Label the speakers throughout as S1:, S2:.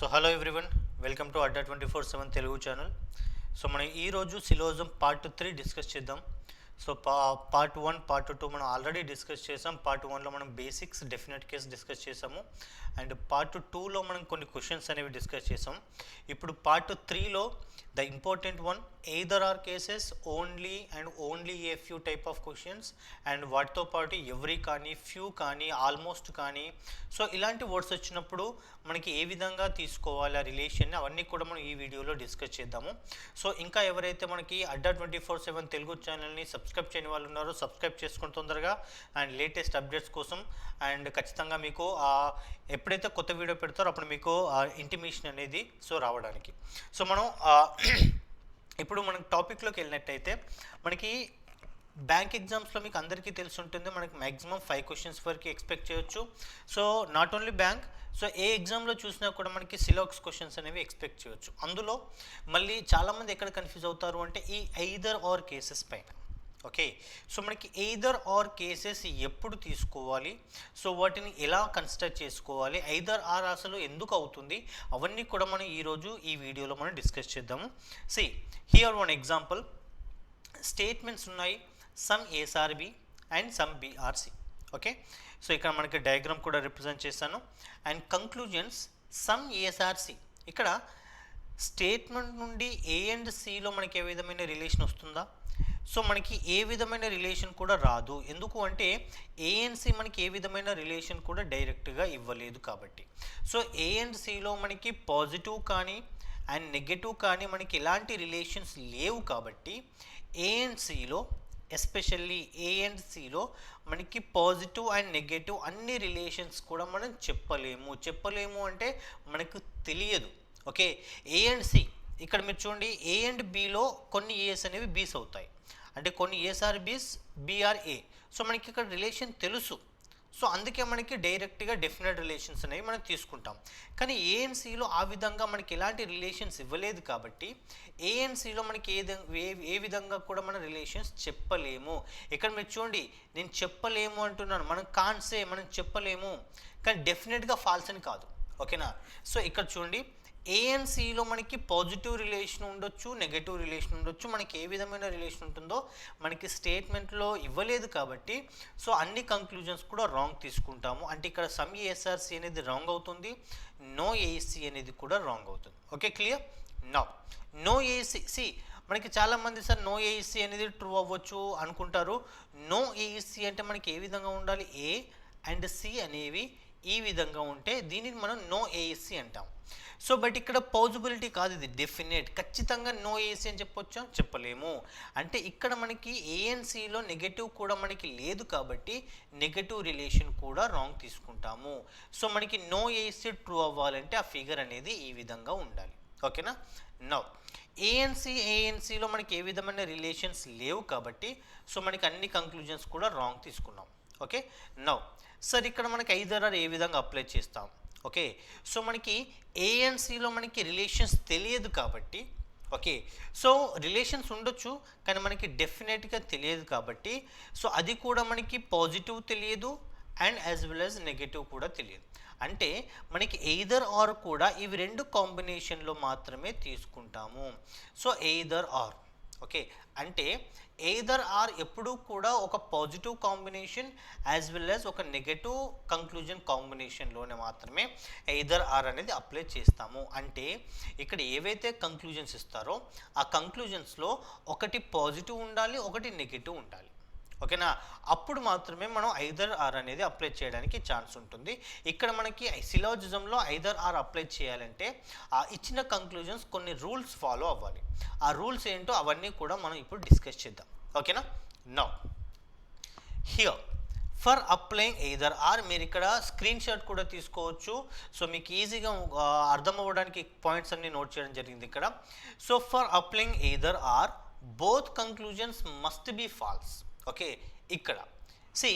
S1: So hello everyone, welcome to Adda 24/7 Telugu channel. So మనం ఈరోజు syllogism part 3 discuss చేద్దాం. So part 1 part 2 మనం already discuss చేసాం. పార్ట్ 1లో మనం బేసిక్స్ డెఫినెట్ కేస్ డిస్కస్ చేసాము అండ్ పార్ట్ 2లో మనం కొన్ని క్వశ్చన్స్ అనేవి డిస్కస్ చేసాం. ఇప్పుడు పార్ట్ 3లో the important one either or cases, only and only a few type of questions and వాటితో పాటు ఎవ్రీ కానీ, ఫ్యూ కానీ, ఆల్మోస్ట్ కానీ, సో ఇలాంటి వర్డ్స్ వచ్చినప్పుడు మనకి ఏ విధంగా తీసుకోవాలి ఆ రిలేషన్ని, అవన్నీ కూడా మనం ఈ వీడియోలో డిస్కస్ చేద్దాము. సో ఇంకా ఎవరైతే మనకి అడ్డా 24/7 తెలుగు ఛానల్ని సబ్స్క్రైబ్ చేయని వాళ్ళు ఉన్నారో సబ్స్క్రైబ్ చేసుకుని తొందరగా అండ్ లేటెస్ట్ అప్డేట్స్ కోసం అండ్ ఖచ్చితంగా మీకు ఎప్పుడైతే కొత్త వీడియో పెడతారో అప్పుడు మీకు ఇంటిమేషన్ అనేది సో రావడానికి. సో మనం ఇప్పుడు మనం టాపిక్లోకి వెళ్ళినట్టయితే మనకి బ్యాంక్ ఎగ్జామ్స్లో మీకు అందరికీ తెలిసి ఉంటుంది, మనకి మ్యాక్సిమం 5 క్వశ్చన్స్ వరకు ఎక్స్పెక్ట్ చేయొచ్చు. So not only bank, so ఏ ఎగ్జామ్లో చూసినా కూడా మనకి సిలాక్స్ క్వశ్చన్స్ అనేవి ఎక్స్పెక్ట్ చేయొచ్చు. అందులో మళ్ళీ చాలామంది ఎక్కడ కన్ఫ్యూజ్ అవుతారు అంటే ఈ ఎయిదర్ ఆర్ కేసెస్ పైన. ఓకే, సో మనకి ఎయిదర్ ఆర్ కేసెస్ ఎప్పుడు తీసుకోవాలి, సో వాటిని ఎలా కన్సిడర్ చేసుకోవాలి, ఎయిదర్ ఆర్ అసలు ఎందుకు అవుతుంది, అవన్నీ కూడా మనం ఈరోజు ఈ వీడియోలో మనం డిస్కస్ చేద్దాము. See here one example, statements ఉన్నాయి, some A's are B and some B are C. Okay, so ఇక్కడ మనకి డయాగ్రామ్ కూడా రిప్రజెంట్ చేశాను. And conclusions some A's are C. ఇక్కడ స్టేట్మెంట్ నుండి ఏ అండ్ సిలో మనకి ఏ విధమైన రిలేషన్ వస్తుందా, సో మనకి ఏ విధమైన రిలేషన్ కూడా రాదు. ఎందుకు అంటే ఏ అండ్ సి మనకి ఏ విధమైన రిలేషన్ కూడా డైరెక్ట్గా ఇవ్వలేదు కాబట్టి. సో ఏ అండ్ సిలో మనకి పాజిటివ్ కానీ అండ్ నెగటివ్ కానీ మనకి ఎలాంటి రిలేషన్స్ లేవు కాబట్టి ఏ అండ్ సిలో, ఎస్పెషల్లీ ఏ అండ్ సిలో మనకి పాజిటివ్ అండ్ నెగటివ్ అన్ని రిలేషన్స్ కూడా మనం చెప్పలేము అంటే మనకు తెలియదు. ఓకే, ఏ అండ్ సి ఇక్కడ మీరు చూడండి, ఏ అండ్ బిలో కొన్ని ఏస్ అనేవి బీస్ అవుతాయి, అంటే కొన్ని ఏస్ ఆర్ బీస్, బిఆర్ ఏ. సో మనకి ఇక్కడ రిలేషన్ తెలుసు, సో అందుకే మనకి డైరెక్ట్గా డెఫినెట్ రిలేషన్స్ అనేవి మనం తీసుకుంటాం. కానీ ఏఎన్సీలో ఆ విధంగా మనకి ఎలాంటి రిలేషన్స్ ఇవ్వలేదు కాబట్టి ఏఎన్సీలో మనకి ఏ విధంగా కూడా మన రిలేషన్స్ చెప్పలేము. ఇక్కడ మీరు చూడండి, నేను చెప్పలేము అంటున్నాను, మనం చెప్పలేము, కానీ డెఫినెట్గా ఫాల్స్ అని కాదు. ఓకేనా, సో ఇక్కడ చూడండి, ఏఎన్సీలో మనకి పాజిటివ్ రిలేషన్ ఉండొచ్చు, నెగటివ్ రిలేషన్ ఉండొచ్చు, మనకి ఏ విధమైన రిలేషన్ ఉంటుందో మనకి స్టేట్మెంట్లో ఇవ్వలేదు కాబట్టి సో అన్ని కంక్లూజన్స్ కూడా రాంగ్ తీసుకుంటాము. అంటే ఇక్కడ సమ్ ఏఎస్ఆర్సి అనేది రాంగ్ అవుతుంది, నో ఏఎస్సి అనేది కూడా రాంగ్ అవుతుంది. Okay, clear? నో ఏఎస్సి మనకి చాలామంది సార్ నో ఏఎస్సి అనేది ట్రూ అవ్వచ్చు అనుకుంటారు. నో ఏఎస్సి అంటే మనకి ఏ విధంగా ఉండాలి, ఏ అండ్ సి అనేవి ఈ విధంగా ఉంటే దీనిని మనం నో ఏఎస్సి అంటాం. సో బట్ ఇక్కడ పాజిబిలిటీ కాదు, ఇది డెఫినెట్. ఖచ్చితంగా నో ఏఎస్సి అని చెప్పొచ్చా? చెప్పలేము. అంటే ఇక్కడ మనకి ఏఎన్సీలో నెగటివ్ కూడా మనకి లేదు కాబట్టి నెగటివ్ రిలేషన్ కూడా రాంగ్ తీసుకుంటాము. సో మనకి నో ఏఎస్సి ట్రూ అవ్వాలంటే ఆ ఫిగర్ అనేది ఈ విధంగా ఉండాలి. ఓకేనా? నౌ ఏఎన్సీలో మనకి ఏ విధమైన రిలేషన్స్ లేవు కాబట్టి సో మనకి అన్ని కంక్లూజన్స్ కూడా రాంగ్ తీసుకున్నాం. ఓకే, నౌ సార్ ఇక్కడ మనకి ఐదర్ ఆర్ ఏ విధంగా అప్లై చేస్తాం. ఓకే, సో మనకి ఏఎన్సీలో మనకి రిలేషన్స్ తెలియదు కాబట్టి, ఓకే, సో రిలేషన్స్ ఉండొచ్చు కానీ మనకి డెఫినెట్గా తెలియదు కాబట్టి సో అది కూడా మనకి పాజిటివ్ తెలియదు and as well as negative కూడా తెలియదు. అంటే మనకి ఎయిదర్ ఆర్ కూడా ఇవి రెండు కాంబినేషన్లో మాత్రమే తీసుకుంటాము. సో ఎయిదర్ ఆర్, ఓకే, అంటే ఎయిదర్ ఆర్ ఎప్పుడూ కూడా ఒక positive combination as well as ఒక నెగటివ్ కంక్లూజన్ కాంబినేషన్లోనే మాత్రమే ఎయిదర్ ఆర్ అనేది అప్లై చేస్తాము. అంటే ఇక్కడ ఏవైతే కంక్లూజన్స్ ఇస్తారో ఆ కంక్లూజన్స్లో ఒకటి పాజిటివ్ ఉండాలి, ఒకటి నెగటివ్ ఉండాలి. ఓకేనా, అప్పుడు మాత్రమే మనం ఐదర్ ఆర్ అనేది అప్లై చేయడానికి ఛాన్స్ ఉంటుంది. ఇక్కడ మనకి సిలాజిజంలో ఐదర్ ఆర్ అప్లై చేయాలంటే ఆ ఇచ్చిన కంక్లూజన్స్ కొన్ని రూల్స్ ఫాలో అవ్వాలి. ఆ రూల్స్ ఏంటో అవన్నీ కూడా మనం ఇప్పుడు డిస్కస్ చేద్దాం. ఓకేనా? Now here for applying either are, మీరు ఇక్కడ స్క్రీన్ షాట్ కూడా తీసుకోవచ్చు. సో మీకు ఈజీగా అర్థం అవ్వడానికి పాయింట్స్ అన్ని నోట్ చేయడం జరిగింది ఇక్కడ. So for applying either or both conclusions must be false. Okay, ఇక్కడ సి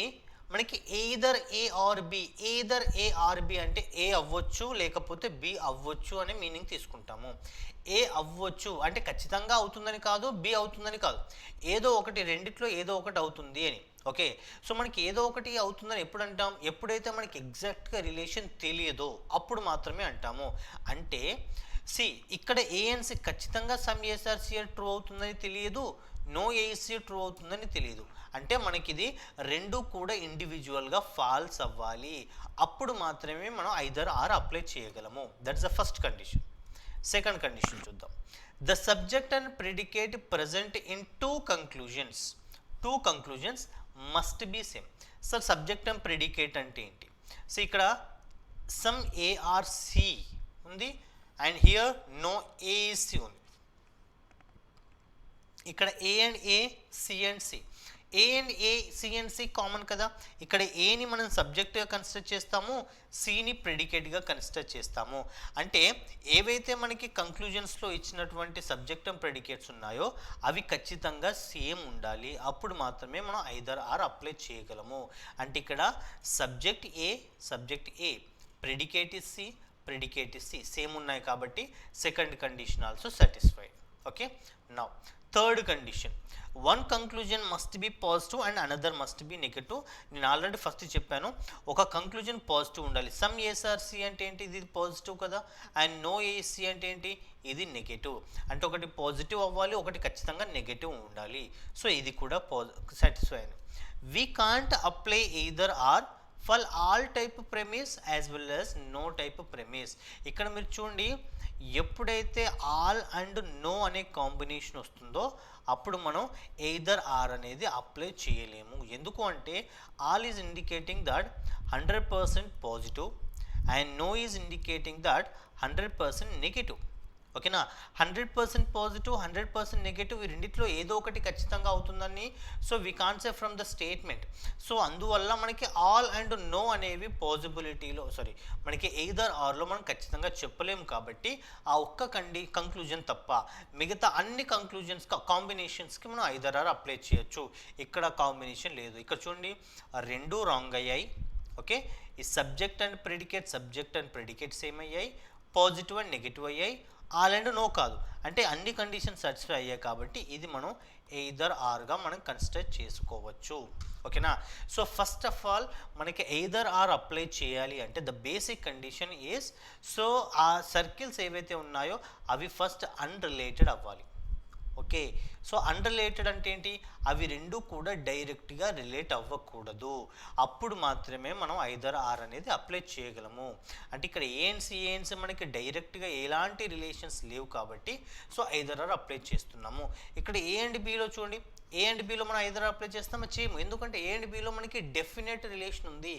S1: మనకి ఎయిదర్ ఏ ఆర్ బి అంటే ఏ అవ్వచ్చు లేకపోతే బి అవ్వచ్చు అనే మీనింగ్ తీసుకుంటాము. ఏ అవ్వచ్చు అంటే ఖచ్చితంగా అవుతుందని కాదు, బి అవుతుందని కాదు, ఏదో ఒకటి రెండిట్లో ఏదో ఒకటి అవుతుంది అని. ఓకే, సో మనకి ఏదో ఒకటి అవుతుందని ఎప్పుడు అంటాం? ఎప్పుడైతే మనకి ఎగ్జాక్ట్గా రిలేషన్ తెలియదో అప్పుడు మాత్రమే అంటాము. అంటే సి ఇక్కడ ఏఎన్సి ఖచ్చితంగా సమ్ ఏఎస్ఆర్సిఎల్ ట్రూ అవుతుందని తెలియదు, నో ఏఎస్సి ట్రూ అవుతుందని తెలియదు. అంటే మనకి ఇది రెండు కూడా ఇండివిజువల్గా ఫాల్స్ అవ్వాలి, అప్పుడు మాత్రమే మనం ఐదర్ ఆర్ అప్లై చేయగలము. That's the first condition. Second condition చూద్దాం. The subject and predicate present in two conclusions must be same. Sir subject and predicate అంటే ఏంటి? సో ఇక్కడ సమ్ ఏఆర్సి ఉంది అండ్ హియర్ నో ఏఎస్సి ఉంది. ఇక్కడ A and A, C and C. A and A, C and C common కదా. ఇక్కడ ఏని మనం సబ్జెక్ట్గా కన్సిడర్ చేస్తాము, సిని ప్రెడికేట్గా కన్సిడర్ చేస్తాము. అంటే ఏవైతే మనకి కంక్లూజన్స్లో ఇచ్చినటువంటి సబ్జెక్ట్ అండ్ ప్రెడికేట్స్ ఉన్నాయో అవి ఖచ్చితంగా సేమ్ ఉండాలి, అప్పుడు మాత్రమే మనం ఐదర్ ఆర్ అప్లై చేయగలము. అంటే ఇక్కడ subject A, predicate is C same ఉన్నాయి కాబట్టి second condition also satisfied. Okay, now third condition, one conclusion must be positive and another must be negative. నేను ఆల్రెడీ ఫస్ట్ చెప్పాను, ఒక కంక్లూజన్ పాజిటివ్ ఉండాలి. Some A S R C అంటే ఏంటి? ఇది పాజిటివ్ కదా. అండ్ నో ఏఎస్సి అంటే ఏంటి? ఇది నెగటివ్. అంటే ఒకటి పాజిటివ్ అవ్వాలి, ఒకటి ఖచ్చితంగా నెగటివ్ ఉండాలి. సో ఇది కూడా సాటిస్ఫై అయింది. We can't apply either or for all type premise as well as no type premise. ఇక్కడ మీరు చూడండి, ఎప్పుడైతే ఆల్ అండ్ నో అనే కాంబినేషన్ వస్తుందో అప్పుడు మనం ఎయిదర్ ఆర్ అనేది అప్లై చేయలేము. ఎందుకు అంటే all is indicating that 100% positive and no is indicating that 100% negative. ఓకేనా, 100% పాజిటివ్ 100% నెగిటివ్ ఈ రెండిట్లో ఏదో ఒకటి ఖచ్చితంగా అవుతుందని. So we can't say from the statement. So అందువల్ల మనకి ఆల్ అండ్ నో అనేవి పాజిబిలిటీలో మనకి ఎయిదర్ ఆర్లో మనం ఖచ్చితంగా చెప్పలేము. కాబట్టి ఆ ఒక్క కంక్లూజన్ తప్ప మిగతా అన్ని కాంబినేషన్స్కి మనం ఐదర్ ఆర్ అప్లై చేయొచ్చు. ఇక్కడ కాంబినేషన్ లేదు. ఇక్కడ చూడండి, రెండు రాంగ్ అయ్యాయి. ఓకే, ఈ సబ్జెక్ట్ అండ్ ప్రెడికేట్ సేమ్ అయ్యాయి, పాజిటివ్ అండ్ నెగిటివ్ అయ్యాయి, ఆల్ అండ్ నో కాదు. అంటే అన్ని కండిషన్స్ సాటిస్ఫై అయ్యాయి కాబట్టి ఇది మనం ఎయిదర్ ఆర్గా మనం కన్సిడర్ చేసుకోవచ్చు. ఓకేనా, సో ఫస్ట్ ఆఫ్ ఆల్ మనకి ఎయిదర్ ఆర్ అప్లై చేయాలి అంటే the basic condition is, so ఆ సర్కిల్స్ ఏవైతే ఉన్నాయో అవి ఫస్ట్ అన్రిలేటెడ్ అవ్వాలి. ఓకే, సో అన్రిలేటెడ్ అంటే ఏంటి? అవి రెండు కూడా డైరెక్ట్గా రిలేట్ అవ్వకూడదు, అప్పుడు మాత్రమే మనం ఐదర్ ఆర్ అనేది అప్లై చేయగలము. అంటే ఇక్కడ ఏఎన్సి మనకి డైరెక్ట్గా ఎలాంటి రిలేషన్స్ లేవు కాబట్టి సో ఐదర్ ఆర్ అప్లై చేస్తున్నాము. ఇక్కడ ఏ అండ్ బిలో చూడండి, ఏ అండ్ బిలో మనం ఐదర్ అప్లై చేస్తామో చేయము, ఎందుకంటే ఏ అండ్ బిలో మనకి డెఫినెట్ రిలేషన్ ఉంది.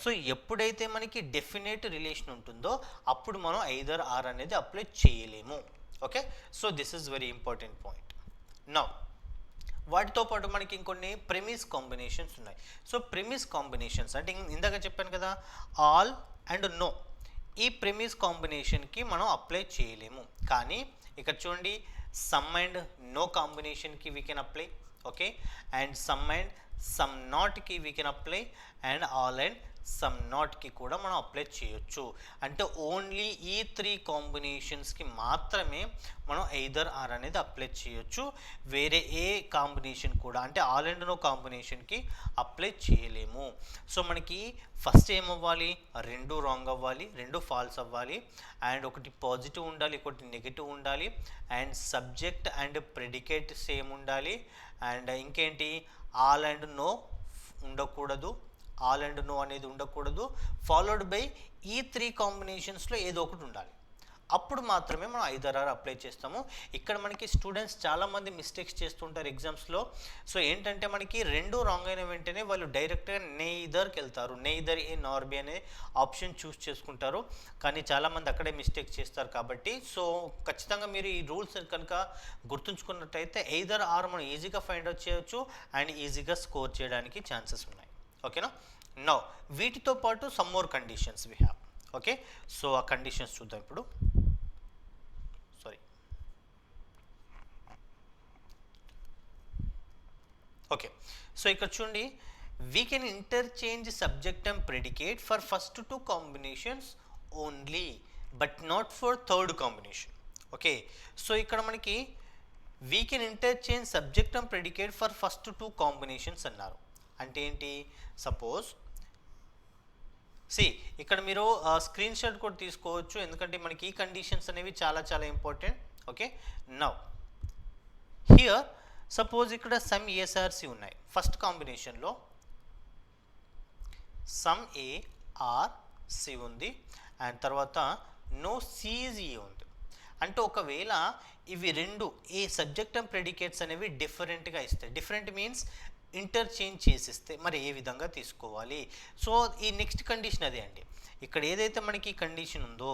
S1: సో ఎప్పుడైతే మనకి డెఫినెట్ రిలేషన్ ఉంటుందో అప్పుడు మనం ఐదర్ ఆర్ అనేది అప్లై చేయలేము. Okay, so this is very important point. Now వాటితో పాటు మనకి ఇంకొన్ని ప్రెమిస్ కాంబినేషన్స్ ఉన్నాయి. సో ప్రెమిస్ కాంబినేషన్స్ అంటే ఇందాక చెప్పాను కదా, ఆల్ అండ్ నో, ఈ ప్రెమిస్ కాంబినేషన్కి మనం అప్లై చేయలేము. కానీ ఇక్కడ చూడండి, సమ్ అండ్ నో కాంబినేషన్కి we can apply. Okay, and some and some నాట్కి we can apply, and all and some నాట్కి కూడా మనం అప్లై చేయొచ్చు. అంటే ఓన్లీ ఈ 3 కాంబినేషన్స్కి మాత్రమే మనం ఎయిదర్ ఆర్ అనేది అప్లై చేయొచ్చు, వేరే ఏ కాంబినేషన్ కూడా అంటే ఆల్ అండ్ నో కాంబినేషన్కి అప్లై చేయలేము. సో మనకి ఫస్ట్ ఏమవ్వాలి? రెండు రాంగ్ అవ్వాలి, రెండు ఫాల్స్ అవ్వాలి, అండ్ ఒకటి పాజిటివ్ ఉండాలి, ఒకటి నెగిటివ్ ఉండాలి, and subject and predicate same ఉండాలి, అండ్ ఇంకేంటి ఆల్ అండ్ నో ఉండకూడదు, ఆల్ అండ్ నో అనేది ఉండకూడదు, ఫాలోడ్ బై ఈ 3 కాంబినేషన్స్లో ఏదో ఒకటి ఉండాలి. అప్పుడు మాత్రమే మనం ఐదర్ ఆర్ అప్లై చేస్తాము. ఇక్కడ మనకి స్టూడెంట్స్ చాలామంది మిస్టేక్స్ చేస్తుంటారు ఎగ్జామ్స్లో. సో ఏంటంటే మనకి రెండు రాంగ్ అయిన వెంటనే వాళ్ళు డైరెక్ట్గా నెయిదర్కి వెళ్తారు, నెయిదర్ ఏ నార్ బి అనే ఆప్షన్ చూస్ చేసుకుంటారు. కానీ చాలామంది అక్కడే మిస్టేక్ చేస్తారు. కాబట్టి సో ఖచ్చితంగా మీరు ఈ రూల్స్ కనుక గుర్తుంచుకున్నట్టయితే ఎయిదర్ ఆర్ మనం ఈజీగా ఫైండ్ అవుట్ చేయొచ్చు అండ్ ఈజీగా స్కోర్ చేయడానికి ఛాన్సెస్ ఉన్నాయి. ఓకేనా, నౌ వీటితో పాటు some more conditions we have. Okay, so ఆ కండిషన్స్ చూద్దాం ఇప్పుడు. ఓకే, సో ఇక్కడ చూడండి, we can interchange subject and predicate for first two combinations only but not for third combination. Okay, so ఇక్కడ మనకి we can interchange subject and predicate for first two combinations అన్నారు. అంటే ఏంటి? Suppose ఇక్కడ మీరు screen shot కూడా తీసుకోవచ్చు, ఎందుకంటే మనకి ఈ కండిషన్స్ అనేవి చాలా చాలా important. Okay, now here suppose ఇక్కడ సమ్ ఏఎస్ఆర్సి ఉన్నాయి. ఫస్ట్ కాంబినేషన్లో సమ్ ఏ ఆర్ సి ఉంది అండ్ తర్వాత నో సిఈజీ ఉంది. అంటే ఒకవేళ ఇవి రెండు ఏ సబ్జెక్ట్ అండ్ ప్రెడికేట్స్ అనేవి డిఫరెంట్గా ఇస్తాయి. డిఫరెంట్ మీన్స్ ఇంటర్చేంజ్ చేసిస్తే మరి ఏ విధంగా తీసుకోవాలి? సో ఈ నెక్స్ట్ కండిషన్ అదే అండి. ఇక్కడ ఏదైతే మనకి కండిషన్ ఉందో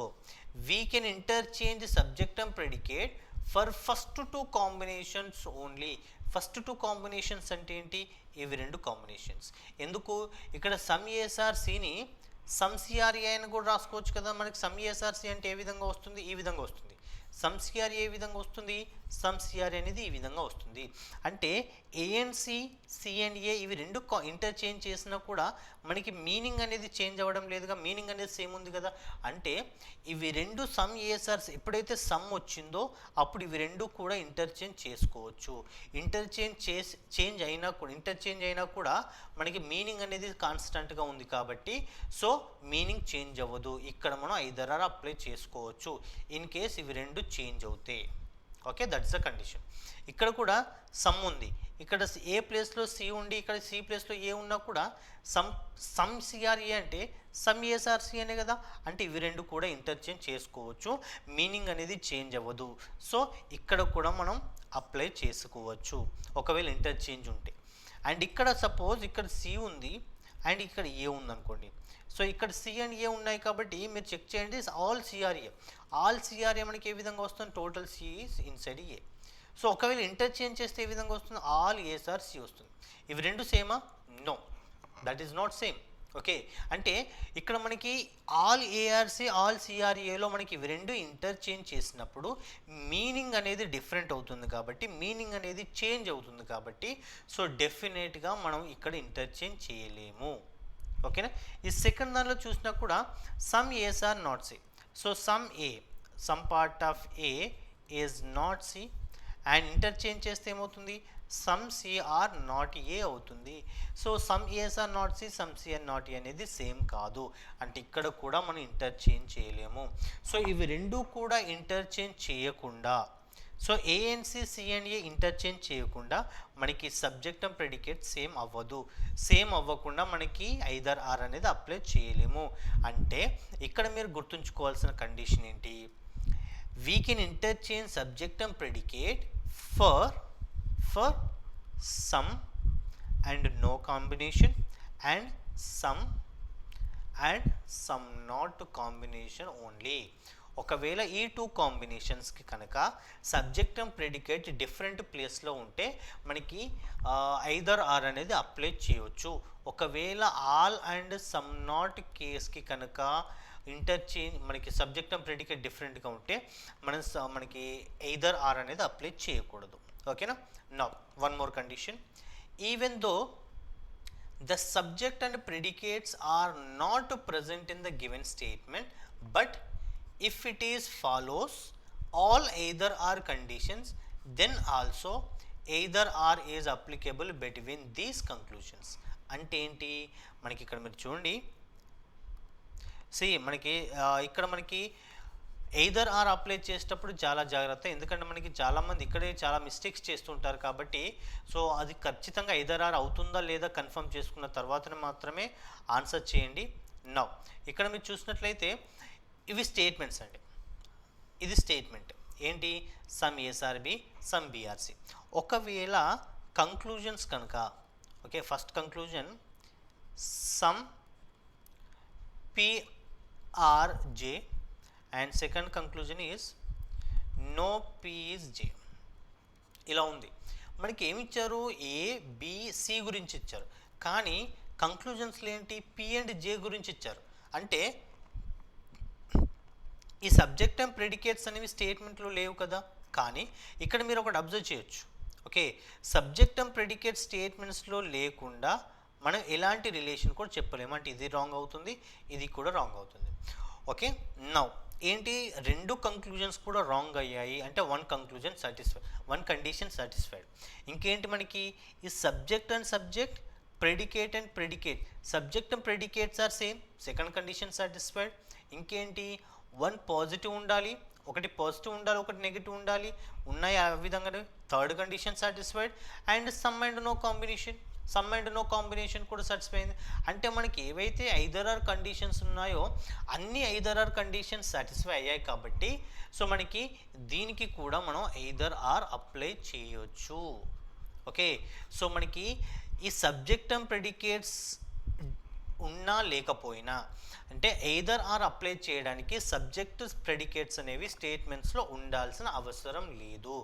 S1: we can interchange subject and predicate for first two combinations only. First two combinations అంటే ఏంటి? ఇవి రెండు కాంబినేషన్స్. ఎందుకు? ఇక్కడ సమ్ ఏఎస్ఆర్సిని సమ్ సిఆర్ఏ అని కూడా రాసుకోవచ్చు కదా. మనకి సమ్ ఏఎస్ఆర్సి అంటే ఏ విధంగా వస్తుంది? ఈ విధంగా వస్తుంది. సమ్ సిఆర్ఏ ఏ విధంగా వస్తుంది? సమ్ సిఆర్ఏ అనేది ఈ విధంగా వస్తుంది. అంటే ఏఎన్సి సిఎన్ఏ ఇవి రెండు ఇంటర్చేంజ్ చేసినా కూడా మనకి మీనింగ్ అనేది చేంజ్ అవ్వడం లేదుగా, మీనింగ్ అనేది సేమ్ ఉంది కదా. అంటే ఇవి రెండు సమ్ ఏఎస్ఆర్స్ ఎప్పుడైతే సమ్ వచ్చిందో అప్పుడు ఇవి రెండు కూడా ఇంటర్చేంజ్ చేసుకోవచ్చు. ఇంటర్చేంజ్ అయినా కూడా మనకి మీనింగ్ అనేది కాన్స్టెంట్గా ఉంది కాబట్టి సో మీనింగ్ చేంజ్ అవ్వదు. ఇక్కడ మనం ఐదర్ ఆర్ అప్లై చేసుకోవచ్చు ఇన్ కేస్ ఇవి రెండు చేంజ్ అవుతాయి. Okay, that's the condition. ఇక్కడ కూడా సమ్ ఉంది, ఇక్కడ ఏ ప్లేస్లో సి ఉండి ఇక్కడ సి ప్లేస్లో ఏ ఉన్నా కూడా సమ్ సిఆర్ఏ అంటే సమ్ ఏఎస్ఆర్సి అనే కదా. అంటే ఇవి రెండు కూడా ఇంటర్చేంజ్ చేసుకోవచ్చు, మీనింగ్ అనేది చేంజ్ అవ్వదు. సో ఇక్కడ కూడా మనం అప్లై చేసుకోవచ్చు ఒకవేళ ఇంటర్చేంజ్ ఉంటే. అండ్ ఇక్కడ సపోజ్ ఇక్కడ సి ఉంది అండ్ ఇక్కడ ఏ ఉందనుకోండి. సో ఇక్కడ సి అండ్ ఏ ఉన్నాయి కాబట్టి మీరు చెక్ చేయండి ఆల్ సిఆర్ఏ మనకి ఏ విధంగా వస్తుంది? Total C is inside A. So ఒకవేళ ఇంటర్చేంజ్ చేస్తే ఏ విధంగా వస్తుంది? ఆల్ ఏఎస్ఆర్ సి వస్తుంది. ఇవి రెండు సేమా? No, that is not same. Okay, అంటే ఇక్కడ మనకి ఆల్ ఏఆర్సి ఆల్ సిఆర్ఏలో మనకి ఇవి రెండు ఇంటర్చేంజ్ చేసినప్పుడు మీనింగ్ అనేది డిఫరెంట్ అవుతుంది కాబట్టి, మీనింగ్ అనేది చేంజ్ అవుతుంది కాబట్టి సో డెఫినెట్గా మనం ఇక్కడ ఇంటర్చేంజ్ చేయలేము. ఓకేనా? ఈ సెకండ్ దానిలో చూసినా కూడా some A's are not C. So some part of A is not C and interchange చేస్తే ఏమవుతుంది? Some C are not A అవుతుంది. So some A's are not C, some C are not A అనేది same కాదు. అంటే ఇక్కడ కూడా మనం interchange చేయలేము. సో ఇవి రెండు కూడా ఇంటర్చేంజ్ చేయకుండా, సో ఏఎన్సి సిఎన్ఏ ఇంటర్చేంజ్ చేయకుండా మనకి సబ్జెక్ట్ అండ్ ప్రెడికేట్ సేమ్ అవ్వదు. సేమ్ అవ్వకుండా మనకి ఐదర్ ఆర్ అనేది అప్లై చేయలేము. అంటే ఇక్కడ మీరు గుర్తుంచుకోవాల్సిన కండిషన్ ఏంటి? We can interchange subject and predicate for some and no combination and some not combination only. ఒకవేళ ఈ టూ కాంబినేషన్స్కి కనుక సబ్జెక్ట్ అండ్ ప్రెడికేట్ డిఫరెంట్ ప్లేస్లో ఉంటే మనకి ఐదర్ ఆర్ అనేది అప్లై చేయవచ్చు. ఒకవేళ ఆల్ అండ్ సమ్ నాట్ కేస్కి కనుక ఇంటర్చేంజ్ మనకి సబ్జెక్ట్ అండ్ ప్రెడికేట్ డిఫరెంట్గా ఉంటే మనకి ఐదర్ ఆర్ అనేది అప్లై చేయకూడదు. ఓకేనా? Now one more condition. Even though the subject and predicates are not present in the given statement, but if it is follows all either or conditions, then also either or is applicable between these conclusions. అంటే ఏంటి? మనకి ఇక్కడ మీరు చూడండి, మనకి ఇక్కడ మనకి either are apply చేసేటప్పుడు చాలా జాగ్రత్త, ఎందుకంటే మనకి చాలామంది ఇక్కడే చాలా మిస్టేక్స్ చేస్తుంటారు కాబట్టి సో అది ఖచ్చితంగా ఎయిదర్ ఆర్ అవుతుందా లేదా కన్ఫర్మ్ చేసుకున్న తర్వాతనే మాత్రమే ఆన్సర్ చేయండి. నౌ ఇక్కడ మీరు చూసినట్లయితే ఇవి స్టేట్మెంట్స్ అండి. ఇది స్టేట్మెంట్ ఏంటి? Some A's are B some B are C. ఒకవేళ కంక్లూజన్స్ కనుక okay, first conclusion some P are J and second conclusion is no P is J. ఇలా ఉంది. మనకి ఏమి ఇచ్చారు? ఏ బి సి గురించి ఇచ్చారు, కానీ కంక్లూజన్స్లో ఏంటి? పి అండ్ జే గురించి ఇచ్చారు. అంటే ఈ సబ్జెక్ట్ అండ్ ప్రెడికేట్స్ అనేవి స్టేట్మెంట్లో లేవు కదా. కానీ ఇక్కడ మీరు ఒకటి అబ్జర్వ్ చేయొచ్చు. ఓకే, సబ్జెక్ట్ అండ్ ప్రెడికేట్ స్టేట్మెంట్స్లో లేకుండా మనం ఎలాంటి రిలేషన్ కూడా చెప్పలేము, అంటే ఇది రాంగ్ అవుతుంది, ఇది కూడా రాంగ్ అవుతుంది. ఓకే, నౌ ఏంటి, రెండు కంక్లూజన్స్ కూడా రాంగ్ అయ్యాయి అంటే one conclusion satisfied, one condition satisfied. ఇంకేంటి మనకి ఈ subject and subject, predicate and predicate, subject and predicates are same, second condition satisfied. ఇంకేంటి, వన్ పాజిటివ్ ఉండాలి, ఒకటి పాజిటివ్ ఉండాలి, ఒకటి నెగిటివ్ ఉండాలి, ఉన్నాయి ఆ విధంగానే third condition satisfied. And some and no combination, some and no combination కూడా సాటిస్ఫై అయింది. అంటే మనకి ఏవైతే ఐదర్ ఆర్ కండిషన్స్ ఉన్నాయో అన్ని ఐదర్ ఆర్ కండిషన్స్ సాటిస్ఫై అయ్యాయి కాబట్టి సో మనకి దీనికి కూడా మనం ఐదర్ ఆర్ అప్లై చేయొచ్చు. ఓకే, సో మనకి ఈ సబ్జెక్ట్ అండ్ ప్రెడికేట్స్ ఉన్నా లేకపోయినా అంటే ఎయిదర్ ఆర్ అప్లై చేయడానికి సబ్జెక్ట్ ప్రెడికేట్స్ అనేవి స్టేట్మెంట్స్లో ఉండాల్సిన అవసరం లేదు.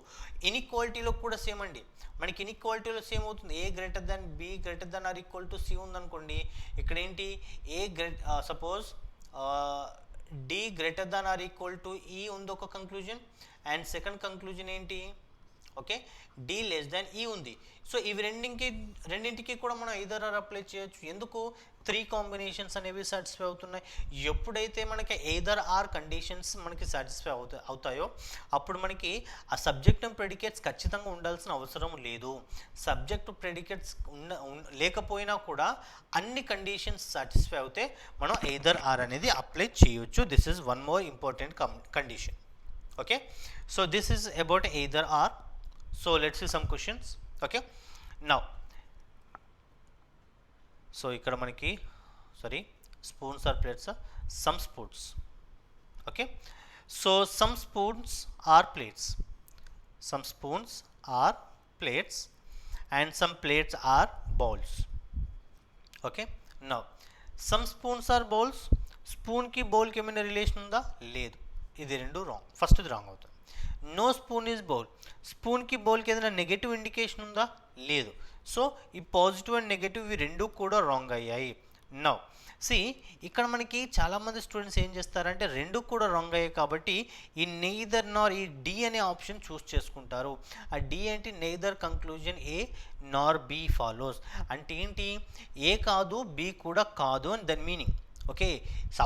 S1: ఇన్ఈక్వాలిటీలో కూడా సేమ్ అండి, మనకి ఇన్ఈక్వాలిటీలో సేమ్ అవుతుంది. A greater than B greater than or equal to C ఉందనుకోండి, ఇక్కడ ఏంటి suppose D greater than or equal to E ఉంది ఒక కంక్లూజన్, అండ్ సెకండ్ కంక్లూజన్ ఏంటి, okay, D less than E ఉంది. సో ఇవి రెండింటికి కూడా మనం ఐదర్ ఆర్ అప్లై చేయొచ్చు. ఎందుకు, త్రీ కాంబినేషన్స్ అనేవి సాటిస్ఫై అవుతున్నాయి. ఎప్పుడైతే మనకి ఐదర్ ఆర్ కండిషన్స్ మనకి సాటిస్ఫై అవుతాయో అప్పుడు మనకి ఆ సబ్జెక్ట్ అండ్ ప్రెడికేట్స్ ఖచ్చితంగా ఉండాల్సిన అవసరం లేదు. సబ్జెక్ట్ ప్రెడికేట్స్ లేకపోయినా కూడా అన్ని కండిషన్స్ సాటిస్ఫై అవుతే మనం ఐదర్ ఆర్ అనేది అప్లై చేయొచ్చు. This is one more important condition. Okay, so this is about either are. So let's see some questions. Okay, now so ikkada manaki spoons or plates, some spoons. Okay, so some spoons are plates, some spoons are plates and some plates are bowls. Okay, now some spoons are bowls, spoon ki bowl ki emana relation unda ledu, idi rendu wrong, first ఇది wrong అవుతుంది. No spoon is bowl, స్పూన్కి బౌల్కి ఏదైనా negative indication ఉందా, లేదు. So ఈ positive and negative ఇవి రెండు కూడా wrong అయ్యాయి. నౌ సి ఇక్కడ మనకి చాలామంది స్టూడెంట్స్ ఏం చేస్తారంటే రెండు కూడా రాంగ్ అయ్యాయి కాబట్టి ఈ నెయిదర్ నార్ ఈ డి అనే ఆప్షన్ చూస్ చేసుకుంటారు. ఆ డి ఏంటి, నెయిదర్ కంక్లూజన్ ఏ నార్ బి ఫాలోస్, అంటే ఏంటి, ఏ కాదు బి కూడా కాదు అని దాని meaning. Okay,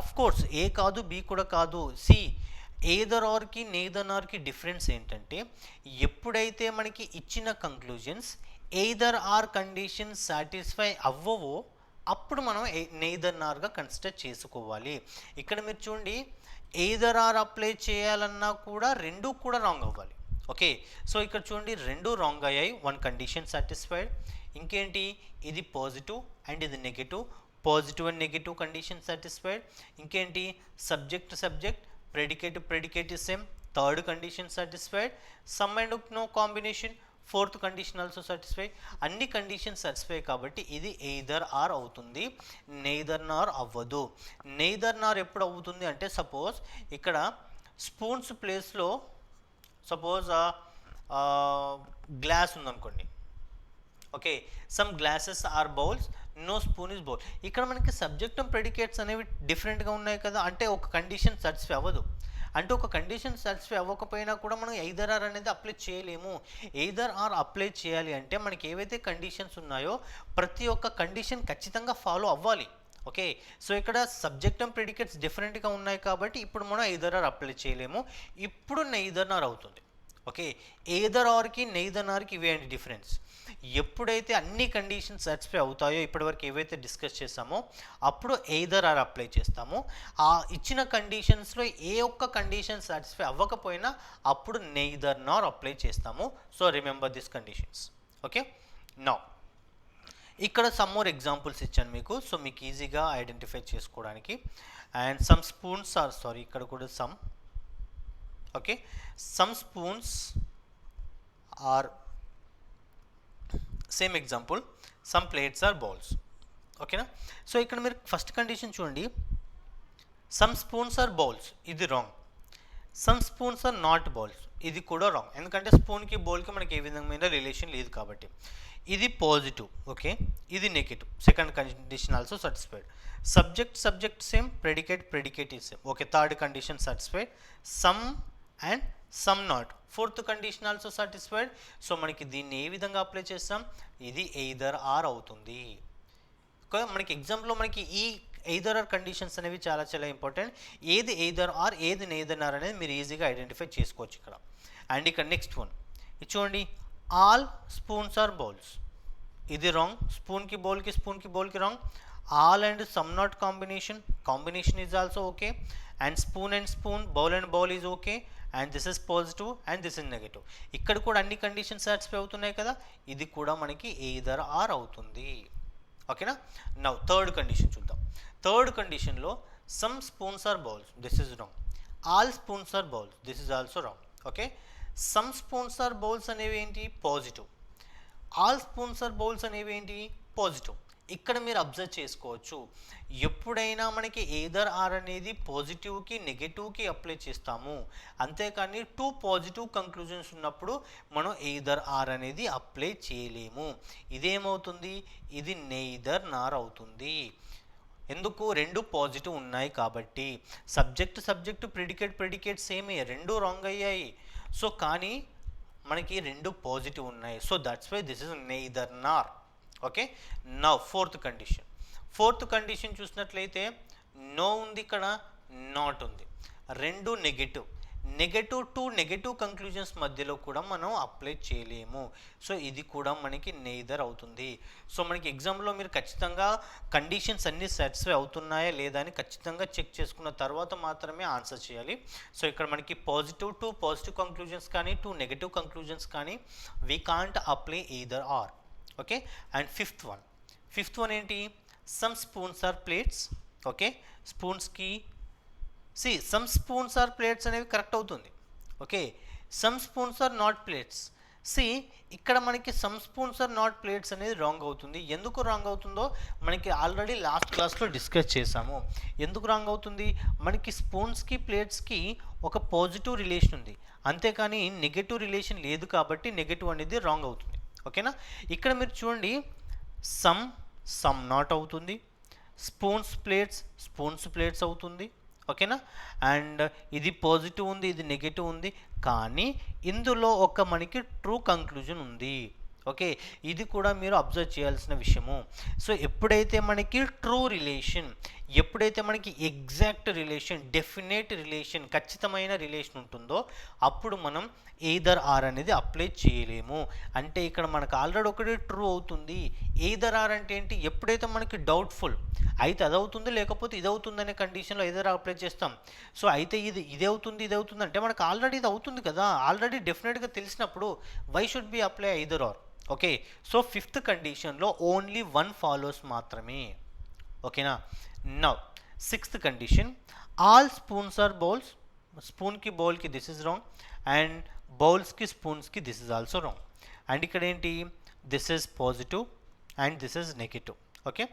S1: of course A కాదు బి కూడా కాదు. సి ఎయిదర్ ఆర్కి నెయిదర్ ఆర్కి డిఫరెన్స్ ఏంటంటే ఎప్పుడైతే మనకి ఇచ్చిన conclusions either or condition satisfy అవ్వవో అప్పుడు మనం నెయిదర్ ఆర్గా కన్సిడర్ చేసుకోవాలి. ఇక్కడ మీరు చూడండి, ఎయిదర్ ఆర్ అప్లై చేయాలన్నా కూడా రెండు కూడా రాంగ్ అవ్వాలి. ఓకే, సో ఇక్కడ చూడండి రెండు రాంగ్ అయ్యాయి, వన్ కండిషన్ సాటిస్ఫైడ్. ఇంకేంటి, ఇది పాజిటివ్ అండ్ ఇది negative, positive and negative condition satisfied. ఇంకేంటి, subject subject, predicate is same, third condition satisfied. Sum and no combination, fourth condition also satisfied. అన్ని కండిషన్స్ సాటిస్ఫై కాబట్టి ఇది ఎయిదర్ ఆర్ అవుతుంది, neither నార్ అవ్వదు. Neither నార్ ఎప్పుడు అవుతుంది అంటే సపోజ్ ఇక్కడ స్పూన్స్ ప్లేస్లో సపోజ్ గ్లాస్ ఉందనుకోండి. Okay, some glasses are bowls, no spoon is bowl. ఇక్కడ మనకి సబ్జెక్ట్ అండ్ ప్రెడికేట్స్ అనేవి డిఫరెంట్గా ఉన్నాయి కదా, అంటే ఒక కండిషన్ సాటిస్ఫై అవ్వదు. అంటే ఒక కండిషన్ సాటిస్ఫై అవ్వకపోయినా కూడా మనం ఎయిదర్ ఆర్ అనేది అప్లై చేయలేము. ఎయిదర్ ఆర్ అప్లై చేయాలి అంటే మనకి ఏవైతే కండిషన్స్ ఉన్నాయో ప్రతి ఒక్క కండిషన్ ఖచ్చితంగా ఫాలో అవ్వాలి. ఓకే, సో ఇక్కడ సబ్జెక్ట్ అండ్ ప్రెడికేట్స్ డిఫరెంట్గా ఉన్నాయి కాబట్టి ఇప్పుడు మనం ఎయిదర్ ఆర్ అప్లై చేయలేము, ఇప్పుడు నెయిదర్ ఆర్ అవుతుంది. ఓకే, ఎయిదర్ ఆర్కి నెయిదర్ ఆర్కి ఇవే అండి డిఫరెన్స్. ఎప్పుడైతే అన్ని కండిషన్స్ సాటిస్ఫై అవుతాయో ఇప్పటివరకు ఏవైతే డిస్కస్ చేస్తామో అప్పుడు ఎయిదర్ ఆర్ అప్లై చేస్తాము. ఆ ఇచ్చిన కండిషన్స్లో ఏ ఒక్క కండిషన్ సాటిస్ఫై అవ్వకపోయినా అప్పుడు నెయిదర్ నార్ అప్లై చేస్తాము. So remember this conditions. Okay, now ఇక్కడ సమ్ మోర్ ఎగ్జాంపుల్స్ ఇచ్చాను మీకు, సో మీకు ఈజీగా ఐడెంటిఫై చేసుకోవడానికి. అండ్ సమ్ స్పూన్స్ ఆర్ ఇక్కడ కూడా some. Okay, some spoons are same example, some plates are bowls. ఓకేనా, సో ఇక్కడ మీరు ఫస్ట్ కండిషన్ చూడండి, సమ్ స్పూన్స్ ఆర్ బౌల్స్, ఇది wrong. Some spoons are not bowls, ఇది కూడా రాంగ్. ఎందుకంటే స్పూన్కి బౌల్కి మనకి ఏ విధమైన రిలేషన్ లేదు కాబట్టి. ఇది పాజిటివ్, ఓకే, ఇది negative, second condition also satisfied. Subject same, predicate is same. Okay, third condition satisfied. Some and some not, fourth condition also satisfied. So మనకి దీన్ని ఏ విధంగా అప్లై చేస్తాం, ఇది ఎయిదర్ ఆర్ అవుతుంది. మనకి ఎగ్జామ్లో మనకి ఈ ఎయిదర్ ఆర్ కండిషన్స్ అనేవి చాలా చాలా ఇంపార్టెంట్. ఏది ఎయిదర్ ఆర్ ఏది నెయిదర్ ఆర్ అనేది మీరు ఈజీగా ఐడెంటిఫై చేసుకోవచ్చు ఇక్కడ. అండ్ ఇక్కడ నెక్స్ట్ వన్ ఇది చూడండి, ఆల్ స్పూన్స్ ఆర్ బౌల్స్. ఇది రాంగ్. స్పూన్కి బౌల్కి wrong. All and some not combination is also okay. And spoon and spoon, bowl and bowl is okay. And this is positive and this is negative. ఇక్కడ కూడా అన్ని conditions satisfy అవుతున్నాయి కదా, ఇది కూడా మనకి ఎయిదర్ ఆర్ అవుతుంది. ఓకేనా. నౌ థర్డ్ కండిషన్ చూద్దాం. థర్డ్ కండిషన్లో some spoons are bowls, this is wrong. All spoons are bowls, this is also wrong. Okay. Some spoons are bowls అనేవి ఏంటి, positive. All spoons are bowls అనేవి ఏంటి, positive. ఇక్కడ మీరు అబ్జర్వ్ చేసుకోవచ్చు, ఎప్పుడైనా మనకి ఎయిదర్ ఆర్ అనేది పాజిటివ్కి నెగటివ్కి అప్లై చేస్తాము, అంతేకాని టూ పాజిటివ్ కంక్లూజన్స్ ఉన్నప్పుడు మనం ఎయిదర్ ఆర్ అనేది అప్లై చేయలేము. ఇదేమవుతుంది, ఇది నెయిదర్ నార్ అవుతుంది. ఎందుకు, రెండు పాజిటివ్ ఉన్నాయి కాబట్టి. సబ్జెక్ట్ ప్రిడికేట్ సేమే, రెండు రాంగ్ అయ్యాయి. సో కానీ మనకి రెండు పాజిటివ్ ఉన్నాయి. So that's why this is neither nor. Okay. Now fourth condition చూసినట్లయితే నో ఉంది, ఇక్కడ నాట్ ఉంది. రెండు నెగటివ్ టు నెగటివ్ కంక్లూజన్స్ మధ్యలో కూడా మనం అప్లై చేయలేము. సో ఇది కూడా మనకి నెయిదర్ అవుతుంది. సో మనకి ఎగ్జామ్లో మీరు ఖచ్చితంగా కండిషన్స్ అన్నీ సాటిస్ఫై అవుతున్నాయా లేదా అని ఖచ్చితంగా చెక్ చేసుకున్న తర్వాత మాత్రమే ఆన్సర్ చేయాలి. సో ఇక్కడ మనకి పాజిటివ్ టు పాజిటివ్ కంక్లూజన్స్ కానీ టు నెగటివ్ కంక్లూజన్స్ కానీ we can't apply either or. Okay. And fifth one ఏంటి, some spoons are plates. Okay. స్పూన్స్కి సమ్ స్పూన్స్ ఆర్ ప్లేట్స్ అనేవి కరెక్ట్ అవుతుంది. Okay. Some spoons are not plates. ఇక్కడ మనకి some spoons are not plates అనేది wrong అవుతుంది. ఎందుకు wrong అవుతుందో మనకి ఆల్రెడీ లాస్ట్ క్లాస్లో డిస్కస్ చేసాము. ఎందుకు రాంగ్ అవుతుంది, మనకి స్పూన్స్కి ప్లేట్స్కి ఒక పాజిటివ్ రిలేషన్ ఉంది, అంతేకాని నెగటివ్ రిలేషన్ లేదు కాబట్టి నెగటివ్ అనేది రాంగ్ అవుతుంది. ఓకేనా. ఇక్కడ మీరు చూడండి, సమ్ నాట్ అవుతుంది, స్పూన్స్ ప్లేట్స్ అవుతుంది. ఓకేనా. అండ్ ఇది పాజిటివ్ ఉంది, ఇది నెగటివ్ ఉంది, కానీ ఇందులో ఒక మనకి ట్రూ కంక్లూజన్ ఉంది. ఓకే. ఇది కూడా మీరు అబ్జర్వ్ చేయాల్సిన విషయము. సో ఎప్పుడైతే మనకి ట్రూ రిలేషన్, ఎప్పుడైతే మనకి ఎగ్జాక్ట్ రిలేషన్, డెఫినెట్ రిలేషన్, ఖచ్చితమైన రిలేషన్ ఉంటుందో అప్పుడు మనం ఎయిదర్ ఆర్ అనేది అప్లై చేయలేము. అంటే ఇక్కడ మనకు ఆల్రెడీ ఒకటి ట్రూ అవుతుంది. ఎయిదర్ ఆర్ అంటే ఏంటి, ఎప్పుడైతే మనకి డౌట్ఫుల్ అయితే అది అవుతుంది, లేకపోతే ఇది అవుతుంది అనే కండిషన్లో ఎయిదర్ ఆర్ అప్లై చేస్తాం. సో అయితే ఇది అవుతుంది అంటే మనకు ఆల్రెడీ ఇది అవుతుంది కదా, ఆల్రెడీ డెఫినెట్గా తెలిసినప్పుడు why should be apply either or. Okay. So fifth కండిషన్లో ఓన్లీ వన్ ఫాలోస్ మాత్రమే. ఓకేనా. Now sixth condition, all spoons are bowls. స్పూన్కి బౌల్కి దిస్ ఇస్ రాంగ్, అండ్ బౌల్స్కి స్పూన్స్కి this is also wrong. And ఇక్కడ ఏంటి, this is positive and this is negative. Okay.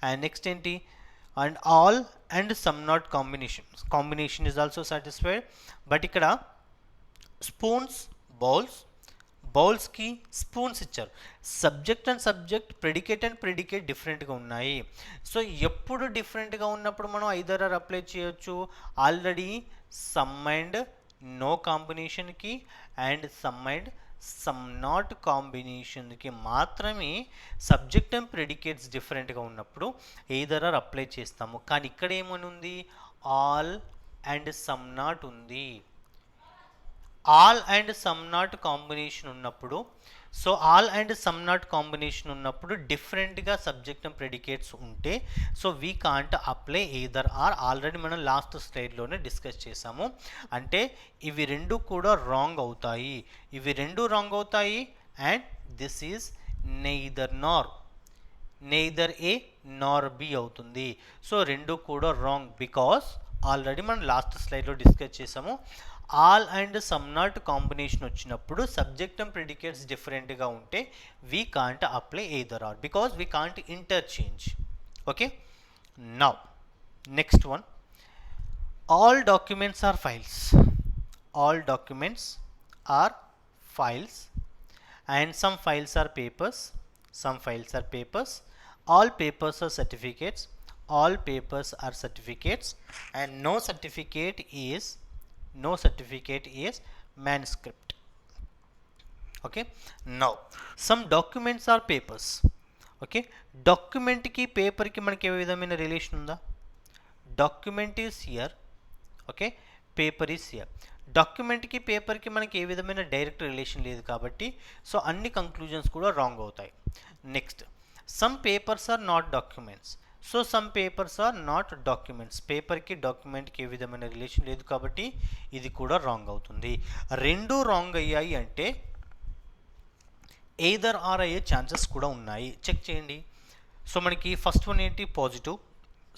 S1: And next ఏంటి, and all and some not combination is also satisfied. But ఇక్కడ spoons బౌల్స్కి spoons ఇచ్చారు. Subject predicate డిఫరెంట్గా ఉన్నాయి. సో ఎప్పుడు డిఫరెంట్గా ఉన్నప్పుడు మనం ఐదర్ ఆర్ అప్లై చేయొచ్చు. ఆల్రెడీ సమ్ అండ్ నో కాంబినేషన్కి అండ్ సమ్ నాట్ కాంబినేషన్కి మాత్రమే సబ్జెక్ట్ అండ్ ప్రెడికేట్స్ డిఫరెంట్గా ఉన్నప్పుడు ఎయిదర్ ఆర్ అప్లై చేస్తాము. కానీ ఇక్కడ ఏమని ఉంది, ఆల్ అండ్ సమ్ నాట్ ఉంది. All and some not combination ఉన్నప్పుడు, so all and some not combination ఉన్నప్పుడు డిఫరెంట్గా సబ్జెక్ట్ అండ్ ప్రెడికేట్స్ ఉంటే so we can't apply either or. Already మనం లాస్ట్ స్లైడ్లోనే డిస్కస్ చేసాము. అంటే ఇవి రెండు కూడా రాంగ్ అవుతాయి, and this is neither A nor B అవుతుంది. సో రెండు కూడా రాంగ్, బికాస్ ఆల్రెడీ మనం లాస్ట్ స్లైడ్లో డిస్కస్ చేసాము. All and some not combination వచ్చినప్పుడు సబ్జెక్ట్ అండ్ ప్రెడికేట్స్ డిఫరెంట్గా ఉంటే we can't apply either or, because we can't interchange. Okay. Now next one, all documents are files and some files are papers, all papers are certificates, and no certificate is manuscript. Okay. Now some documents are papers, okay, డాక్యుమెంట్కి పేపర్కి మనకి ఏ విధమైన relation ఉందా? Document is here, okay, paper is here. డాక్యుమెంట్కి పేపర్కి మనకి ఏ విధమైన డైరెక్ట్ రిలేషన్ లేదు కాబట్టి సో అన్ని కంక్లూజన్స్ కూడా రాంగ్ అవుతాయి. Next, some papers are not documents. So some papers are not documents, పేపర్కి డాక్యుమెంట్కి ఏ విధమైన రిలేషన్ లేదు కాబట్టి ఇది కూడా రాంగ్ అవుతుంది. రెండు రాంగ్ అయ్యాయి అంటే ఎయిదర్ ఆర్ అయ్యే ఛాన్సెస్ కూడా ఉన్నాయి. చెక్ చేయండి. సో మనకి ఫస్ట్ వన్ ఏంటి? పాజిటివ్.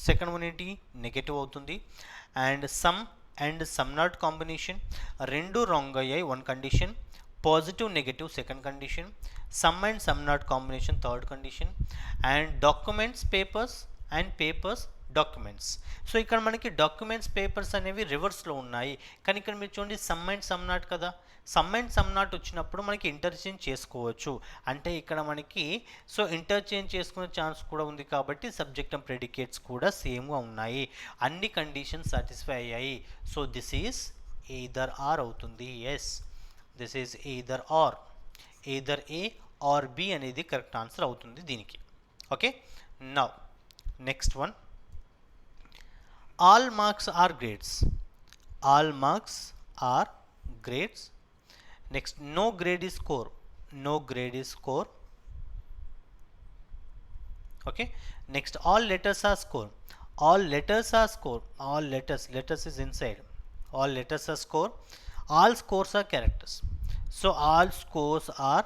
S1: సెకండ్ వన్ ఏంటి? నెగటివ్ అవుతుంది. అండ్ సమ్ నాట్ కాంబినేషన్ రెండు రాంగ్ అయ్యాయి. One condition. Positive negative second condition. Some and some not combination third condition. And documents papers and papers documents. So ఇక్కడ మనకి documents papers అనేవి రివర్స్లో ఉన్నాయి, కానీ ఇక్కడ మీరు చూడండి సమ్ అండ్ సమ్ నాట్ కదా. సమ్ అండ్ సమ్ నాట్ వచ్చినప్పుడు మనకి ఇంటర్చేంజ్ చేసుకోవచ్చు, అంటే ఇక్కడ మనకి సో ఇంటర్చేంజ్ చేసుకునే ఛాన్స్ కూడా ఉంది కాబట్టి సబ్జెక్ట్ అండ్ ప్రెడికేట్స్ కూడా సేమ్గా ఉన్నాయి. అన్ని కండిషన్స్ సాటిస్ఫై అయ్యాయి. So this is either or అవుతుంది. Yes, this is either or. Either A or B అనేది కరెక్ట్ ఆన్సర్ అవుతుంది దీనికి. Okay, now next one. All marks are grades. All marks are grades. Next, no grade is score. No grade is score. Okay. Next, all letters are score. All letters are score. All letters is inside. All letters are score. All scores are characters. So all scores are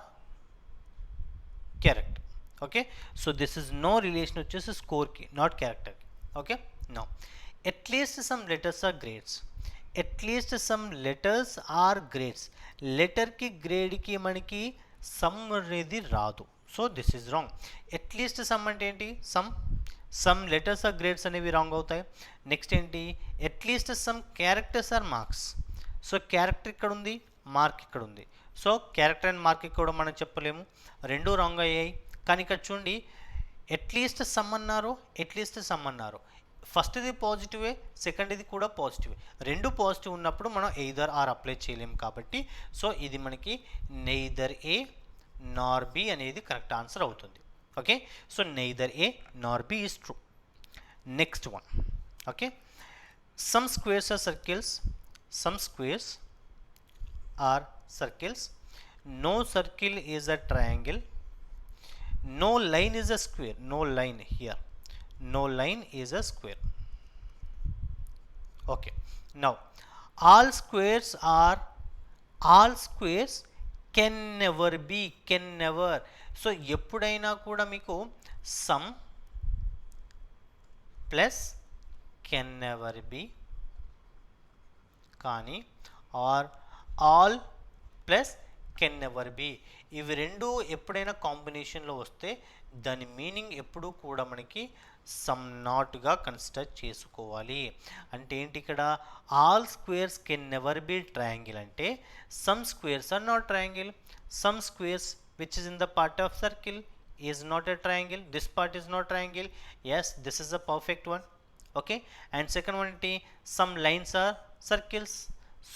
S1: character. Okay. So this is no relation which is score key, not character. Okay. Now, at least some letters are grades. At least some letters are grades. Letter కి grade కి మనకి some అనేది రాదు. So this is wrong. At least some అంటే ఏంటి? Some letters are grades అనేవి wrong అవుతాయి. Next ఏంటి? At least some characters are marks. So character ఇక్కడ ఉంది, మార్క్ ఇక్కడ ఉంది. సో క్యారెక్టర్ అండ్ మార్క్ కూడా మనం చెప్పలేము, రెండు రాంగ్ అయ్యాయి. కానీ ఇక్కడ చూడండి, అట్లీస్ట్ సమ్ అన్నారు, అట్లీస్ట్ సమ్ అన్నారు. ఫస్ట్ది పాజిటివే, సెకండ్ది కూడా పాజిటివే. రెండు పాజిటివ్ ఉన్నప్పుడు మనం ఎయిదర్ ఆర్ అప్లై చేయలేము కాబట్టి సో ఇది మనకి నెయిదర్ ఏ నార్ బి అనేది కరెక్ట్ ఆన్సర్ అవుతుంది. Okay, so neither A nor B is true. Next one. Okay, some squares are circles. Some squares are circles. No circle is a triangle. No line is a square. No line here. No line is a square. Okay. Now, all squares can never be. Can never. So, ఎప్పుడైనా కూడా మీకు some plus can never be, కానీ or all plus can never B. ఇవి రెండు ఎప్పుడైనా కాంబినేషన్లో వస్తే దాని మీనింగ్ ఎప్పుడూ కూడా మనకి సమ్ నాట్గా కన్సిడర్ చేసుకోవాలి. అంటే ఏంటి ఇక్కడ? All squares can never be triangle అంటే some squares are not triangle. Some squares which is in the part of circle is not a triangle. This part is not triangle. Yes, this is the perfect one. Okay, and second one ఏంటి? Some lines are circles.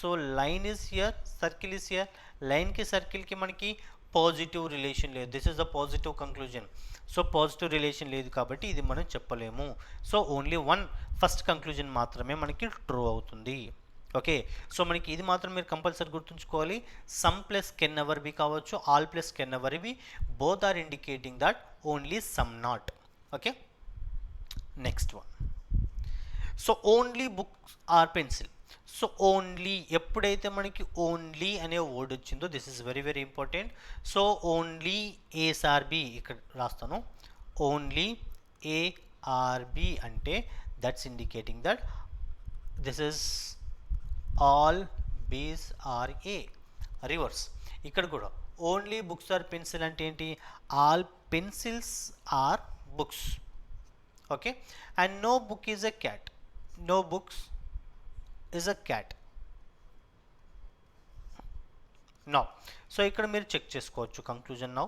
S1: So line is here, circle is here. లైన్కి సర్కిల్కి మనకి positive relation లేదు. This is the positive conclusion. So positive relation లేదు కాబట్టి ఇది మనం చెప్పలేము. So only one first conclusion మాత్రమే మనకి ట్రూ అవుతుంది. ఓకే, సో మనకి ఇది మాత్రం మీరు కంపల్సరీ గుర్తుంచుకోవాలి. Some plus can never be కావచ్చు, all plus can never be. Both are indicating that only some not. Okay, next one. So only books are pencil. So only ఎప్పుడైతే మనకి only అనే word వచ్చిందో this is very very important. So only A's are B ఇక్కడ రాస్తాను. Only A are B అంటే that's indicating that this is all B's are A. Reverse ఇక్కడ కూడా only books are pencil అంటే ఏంటి? All pencils are books. Okay, and no book is a cat. No books is a cat. Now, so ఇక్కడ మీరు check చేసుకోవచ్చు conclusion. Now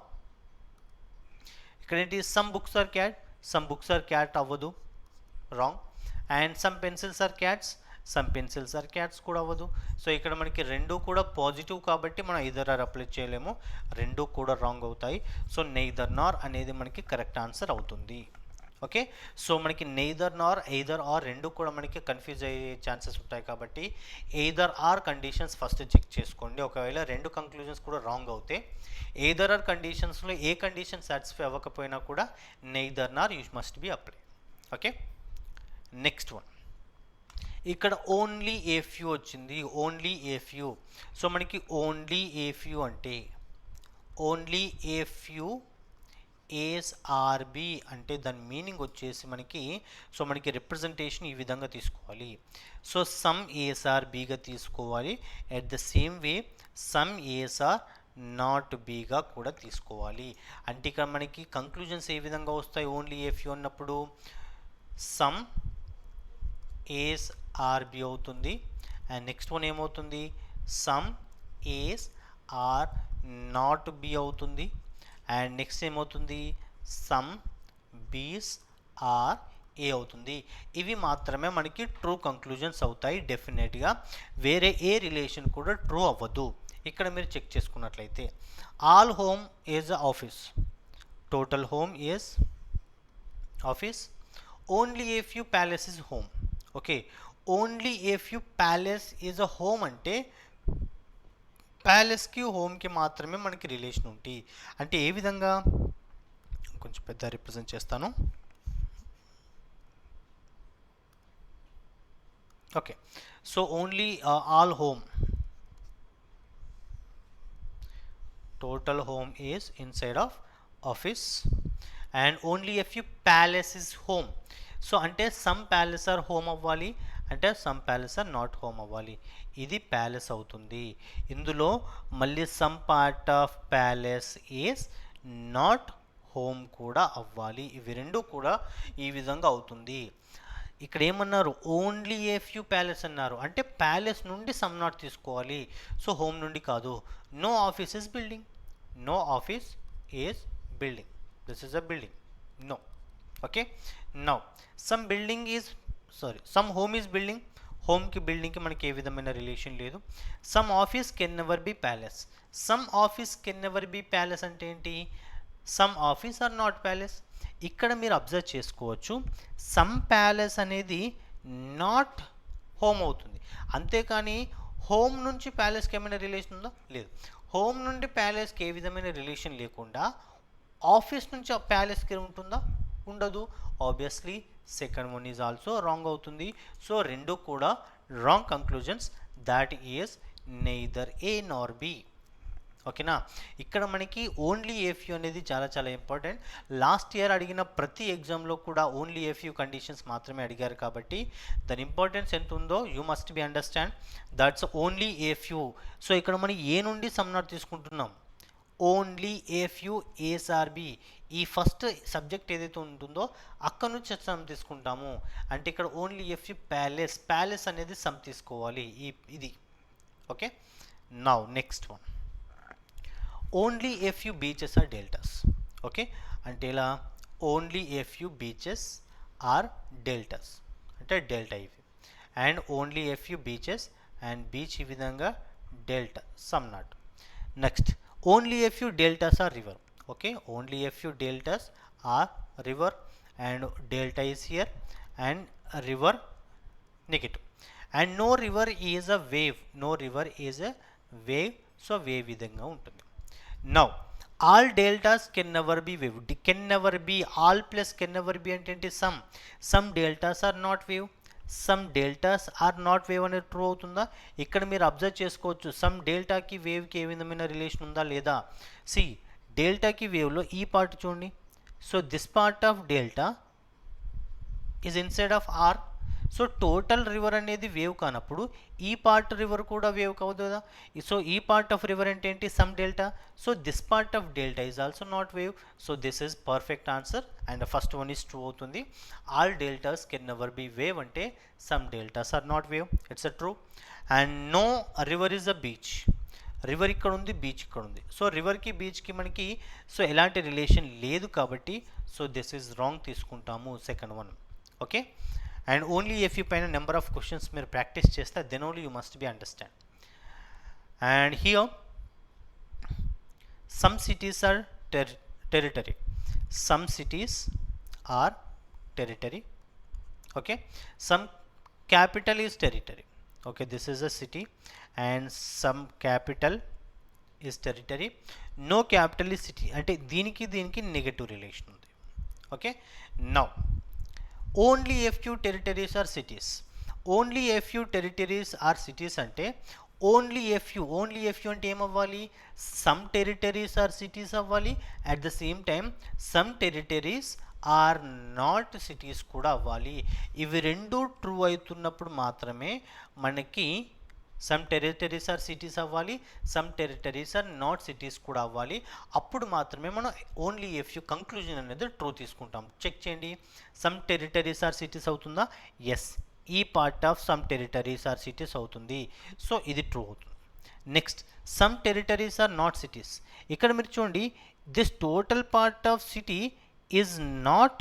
S1: ఇక్కడ ఏంటి? Some books are cat. Some books are cat అవ్వదు, wrong. And some pencils are cats. Some pencils are cats కూడా అవ్వదు. So ఇక్కడ మనకి రెండు కూడా పాజిటివ్ కాబట్టి మనం ఎయిదర్ ఆర్ అప్లై చేయలేము, రెండు కూడా రాంగ్ అవుతాయి. సో నెయిదర్ నార్ అనేది మనకి కరెక్ట్ ఆన్సర్ అవుతుంది. ఓకే, సో మనకి నెయిదర్ నార్ ఎయిదర్ ఆర్ రెండు కూడా మనకి కన్ఫ్యూజ్ అయ్యే ఛాన్సెస్ ఉంటాయి కాబట్టి either or conditions first check చేసుకోండి. ఒకవేళ రెండు కంక్లూజన్స్ కూడా రాంగ్ అవుతే ఎయిదర్ ఆర్ కండిషన్స్లో ఏ కండిషన్ సాటిస్ఫై అవ్వకపోయినా కూడా neither nor you must be apply. Okay, next one ఇక్కడ ఓన్లీ ఏ ఫ్యూ వచ్చింది. ఓన్లీ ఏ ఫ్యూ, సో మనకి ఓన్లీ ఏ ఫ్యూ అంటే only a few A's are B అంటే దాని మీనింగ్ వచ్చేసి మనకి రిప్రజెంటేషన్ ఈ విధంగా తీసుకోవాలి. సో సమ్ ఏస్ ఆర్ బిగా తీసుకోవాలి. At the same way some A's are not బిగా కూడా తీసుకోవాలి. అంటే ఇక్కడ మనకి కంక్లూజన్స్ ఏ విధంగా వస్తాయి ఓన్లీ ఏ ఫ్యూ అన్నప్పుడు సమ్ ఏస్ ఆర్ బి అవుతుంది. అండ్ నెక్స్ట్ వన్ ఏమవుతుంది, some A's are not B అవుతుంది. అండ్ నెక్స్ట్ ఏమవుతుంది, సమ్ బీస్ ఆర్ ఏ అవుతుంది. ఇవి మాత్రమే మనకి ట్రూ కంక్లూజన్స్ అవుతాయి. డెఫినెట్గా వేరే ఏ రిలేషన్ కూడా ట్రూ అవ్వదు. ఇక్కడ మీరు చెక్ చేసుకున్నట్లయితే all home is a office, total home is office, only a few palace is home. Okay, only a few palace is a home అంటే ప్యాలెస్కి హోమ్కి మాత్రమే మనకి రిలేషన్ ఉంటుంది. అంటే ఏ విధంగా, కొంచెం పెద్ద రిప్రజెంట్ చేస్తాను. Okay, so only all home, total home is inside of office and only a few palace is home. So అంటే సమ్ ప్యాలెస్ ఆర్ హోమ్ అవ్వాలి, అంటే some palace are not home అవ్వాలి. ఇది ప్యాలెస్ అవుతుంది. ఇందులో మళ్ళీ some part of palace is not home కూడా అవ్వాలి. ఇవి రెండు కూడా ఈ విధంగా అవుతుంది. ఇక్కడ ఏమన్నారు, ఓన్లీ ఏ ఫ్యూ ప్యాలెస్ అన్నారు, అంటే ప్యాలెస్ నుండి సమ్ నాట్ తీసుకోవాలి. సో హోమ్ నుండి కాదు. No office is building, no office is building, this is a building, no. Okay, now some building is some home is building, హోమ్కి బిల్డింగ్కి మనకి ఏ విధమైన రిలేషన్ లేదు. Some office can never be palace, some office can never be palace అంటే ఏంటి, some office are not palace. ఇక్కడ మీరు అబ్జర్వ్ చేసుకోవచ్చు, సమ్ ప్యాలెస్ అనేది నాట్ హోమ్ అవుతుంది. అంతేకాని హోమ్ నుంచి ప్యాలెస్కి ఏమైనా రిలేషన్ ఉందా, లేదు. హోమ్ నుండి ప్యాలెస్కి ఏ విధమైన రిలేషన్ లేకుండా ఆఫీస్ నుంచి ప్యాలెస్కి ఉంటుందా, ఉండదు. Obviously second one is also wrong అవుతుంది. సో రెండు కూడా wrong conclusions, that is neither A nor B. ఓకేనా, ఇక్కడ మనకి ఓన్లీ ఏ ఫ్యూ అనేది చాలా చాలా ఇంపార్టెంట్. లాస్ట్ ఇయర్ అడిగిన ప్రతి ఎగ్జామ్లో కూడా ఓన్లీ ఏ ఫ్యూ కండిషన్స్ మాత్రమే అడిగారు కాబట్టి దాని ఇంపార్టెన్స్ ఎంత ఉందో you must be understand. That's only a few. So ఇక్కడ మనం ఏ నుండి సమ్ నాట్ తీసుకుంటున్నాం, only a few A's are B. ఈ ఫస్ట్ సబ్జెక్ట్ ఏదైతే ఉంటుందో అక్కడ నుంచి సమ్ తీసుకుంటాము. అంటే ఇక్కడ only a few palace, palace అనేది సమ్ తీసుకోవాలి ఇది. Okay, now next one only a few beaches are deltas. Okay, అంటే ఇలా only a few beaches are deltas అంటే డెల్టా ఇవి. And only a few beaches and beach ఈ విధంగా delta some not. Next only a few deltas are river. Okay, only a few deltas are river and delta is here and river negative. And no river is a wave, no river is a wave. So wave విధంగా ఉంటుంది. Now all deltas can never be wave, can never be, all plus can never be అంటే ఏంటి, some deltas are not wave, some deltas are not wave అనేది true అవుతుందా. ఇక్కడ మీరు observe చేసుకోవచ్చు, some డెల్టాకి వేవ్కి ఏ విధమైన రిలేషన్ ఉందా లేదా. సి డెల్టాకి వేవ్లో ఈ పార్ట్ చూడండి. So this part of delta is inside of R. So total river అనేది వేవ్ కానప్పుడు ఈ పార్ట్ రివర్ కూడా వేవ్ కావద్దు కదా. సో ఈ పార్ట్ ఆఫ్ రివర్ అంటే ఏంటి, some delta. So this part of delta is also not wave. So this is perfect answer and first one is true అవుతుంది. All deltas can never be wave అంటే some deltas are not wave, it's a true. And no river is a beach, river ఇక్కడ ఉంది, beach ఇక్కడ ఉంది. So రివర్కి బీచ్కి మనకి so ఎలాంటి relation లేదు కాబట్టి సో దిస్ ఈజ్ రాంగ్ తీసుకుంటాము, second one. Okay, and only a పైన నెంబర్ ఆఫ్ క్వశ్చన్స్ మీరు ప్రాక్టీస్ చేస్తే then only you must be understand. And here some cities are territory, some cities are territory, okay. Some capital is territory, okay. This is a city and some capital is territory. No capital is city ante దీనికి negative relation ఉంది, okay. Now ఓన్లీ a few territories are cities. ఓన్లీ a few territories are cities అంటే only a అంటే ఏమవ్వాలి, some territories are cities అవ్వాలి. At the same time some territories are not cities కూడా అవ్వాలి. ఇవి రెండు ట్రూ అవుతున్నప్పుడు మాత్రమే మనకి సమ్ టెరిటరీస్ ఆర్ సిటీస్ అవ్వాలి, some territories are not cities కూడా అవ్వాలి. అప్పుడు మాత్రమే మనం ఓన్లీ ఎఫ్ యూ కంక్లూజన్ అనేది ట్రూ తీసుకుంటాం. చెక్ చేయండి, సమ్ టెరిటరీస్ ఆర్ సిటీస్ అవుతుందా? ఎస్, ఈ part of some territories are cities అవుతుంది. సో ఇది ట్రూ అవుతుంది. Next some territories are not cities. ఇక్కడ మీరు చూడండి, this total part of city is not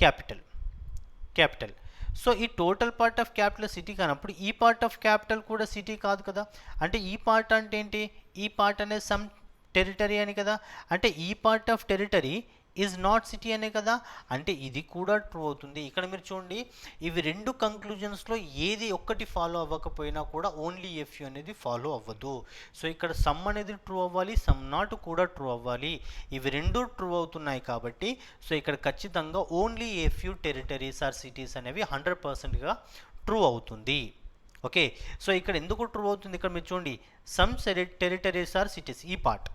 S1: capital. So ఈ total part of capital city కానప్పుడు ఈ పార్ట్ ఆఫ్ క్యాపిటల్ కూడా సిటీ కాదు కదా. అంటే ఈ పార్ట్ అంటే ఏంటి, ఈ పార్ట్ అనేది సమ్ టెరిటరీ అని కదా. అంటే ఈ part of territory is not city అనే కదా. అంటే ఇది కూడా ట్రూ అవుతుంది. ఇక్కడ మీరు చూడండి, ఇవి రెండు కంక్లూజన్స్లో ఏది ఒక్కటి ఫాలో అవ్వకపోయినా కూడా ఓన్లీ ఎఫ్ యూ అనేది ఫాలో అవ్వదు. సో ఇక్కడ సమ్ అనేది ట్రూ అవ్వాలి, సమ్ నాట్ కూడా ట్రూ అవ్వాలి. ఇవి రెండు ట్రూ అవుతున్నాయి కాబట్టి సో ఇక్కడ ఖచ్చితంగా only a territories are cities అనేవి 100%గా ట్రూ అవుతుంది, ఓకే. సో ఇక్కడ ఎందుకు ట్రూ అవుతుంది, ఇక్కడ మీరు చూడండి, సమ్ టెరిటరీస్ ఆర్ సిటీస్ ఈ పార్ట్.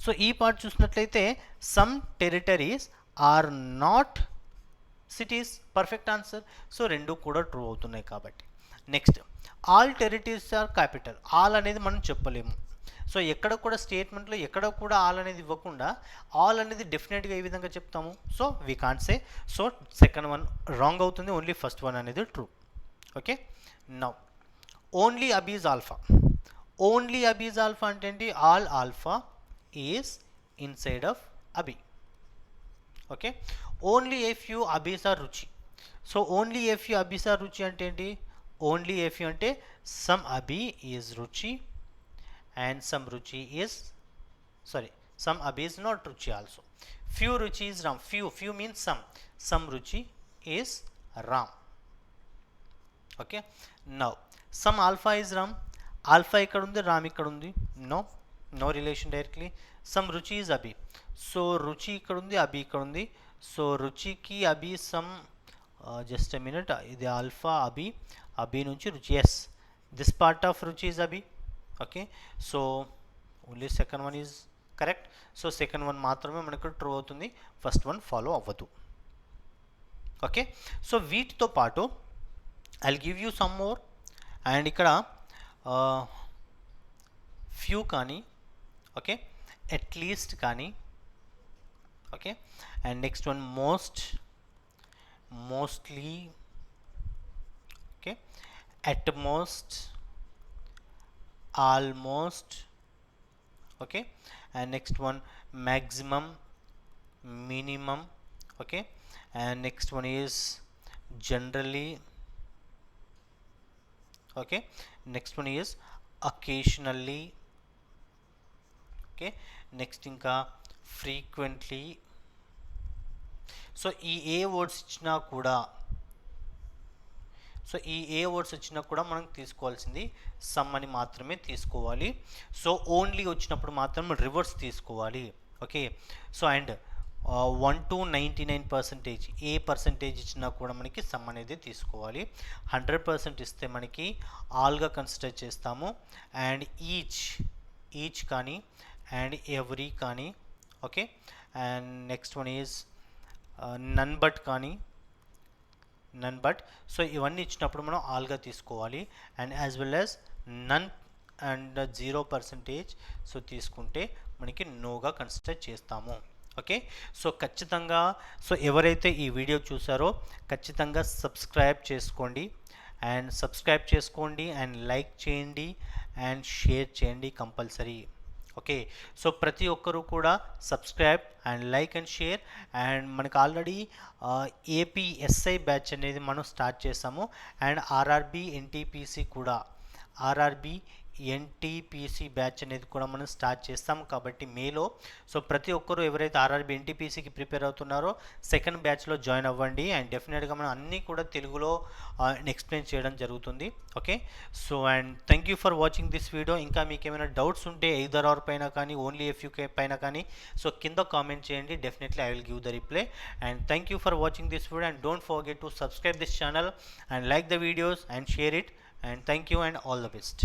S1: సో ఈ పార్ట్ చూసినట్లయితే some territories are not cities, perfect answer. So రెండు కూడా ట్రూ అవుతున్నాయి కాబట్టి. Next all territories are capital. All అనేది మనం చెప్పలేము. సో ఎక్కడ కూడా స్టేట్మెంట్లో ఎక్కడ కూడా ఆల్ అనేది ఇవ్వకుండా ఆల్ అనేది డెఫినెట్గా ఏ విధంగా చెప్తాము. So we can't say. So second one wrong అవుతుంది, ఓన్లీ ఫస్ట్ వన్ అనేది ట్రూ, ఓకే. నౌ ఓన్లీ అబీజ్ ఆల్ఫా. ఓన్లీ అబీజ్ ఆల్ఫా అంటే ఏంటి, all alpha is inside of abhi, okay. Only a few abhis are ruchi. So only a few abhis are ruchi ante enti, only a few ante some abhi is ruchi and some ruchi is some abhi is not ruchi also. Few ruchi is ram. Few means some ruchi is ram, okay. Now some alpha is ram. Alpha ikkada undi, ram ikkada undi, no relation directly. Some ruchi is abhi. So ruchi ikkada undi, abhi ikkada undi. So ruchi ki abhi some just a minute, idi alpha abhi nunchi ruchi. Yes, this part of ruchi is abhi, okay. So only second one is correct. So second one మాత్రమే మనకు true అవుతుంది, first one follow అవ్వదు, okay. So వీటితో పాటు I will give you some more. And ఇక్కడ few కానీ, okay, at least కానీ, okay. And next one mostly, okay, utmost, almost, okay. And next one maximum, minimum, okay. And next one is generally, okay. Next one is occasionally, okay. Next inka frequently. So ఈ ఏ words ఇచ్చినా కూడా, so ఈ ఏ words వచ్చినా కూడా మనం తీసుకోవాల్సింది some అని మాత్రమే తీసుకోవాలి. సో ఓన్లీ వచ్చినప్పుడు మాత్రం రివర్స్ తీసుకోవాలి, ఓకే. సో అండ్ 1 to 99% ఏ పర్సంటేజ్ ఇచ్చినా కూడా మనకి సమ్ అనేది తీసుకోవాలి. 100% ఇస్తే మనకి ఆల్గా కన్సిడర్ చేస్తాము. అండ్ ఈచ్ కానీ అండ్ ఎవ్రీ కానీ, okay. And next one is none but కానీ, నన్ బట్. సో ఇవన్నీ ఇచ్చినప్పుడు మనం ఆల్గా తీసుకోవాలి. And as well as none and 0% so తీసుకుంటే మనకి నోగా కన్సిడర్ చేస్తాము, ఓకే. సో ఖచ్చితంగా, సో ఎవరైతే ఈ వీడియో చూసారో ఖచ్చితంగా సబ్స్క్రైబ్ చేసుకోండి అండ్ లైక్ చేయండి అండ్ షేర్ చేయండి కంపల్సరీ, ఓకే, సో ప్రతి ఒక్కరూ కూడా subscribe and like and share. And మనకు ఆల్రెడీ ఏపీఎస్ఐ బ్యాచ్ అనేది మనం స్టార్ట్ చేసాము. అండ్ ఆర్ఆర్బి ఎన్టీపీసీ కూడా, ఆర్ఆర్బి ఎన్టీపీసీ బ్యాచ్ అనేది కూడా మనం స్టార్ట్ చేస్తాం కాబట్టి మేలో. సో ప్రతి ఒక్కరూ ఎవరైతే ఆర్ఆర్బి ఎన్టీపీసీకి ప్రిపేర్ అవుతున్నారో సెకండ్ బ్యాచ్లో జాయిన్ అవ్వండి. అండ్ డెఫినెట్గా మనం అన్నీ కూడా తెలుగులో ఎక్స్ప్లెయిన్ చేయడం జరుగుతుంది. Okay, so and thank you for watching this video. ఇంకా మీకు ఏమైనా డౌట్స్ ఉంటే ఎయిదర్ ఆర్ పైన కానీ ఓన్లీ ఎఫ్యూకే పైన కానీ సో కింద కామెంట్ చేయండి. Definitely I will give the reply. And thank you for watching this video and don't forget to subscribe this channel and like the videos and share it. And thank you and all the best.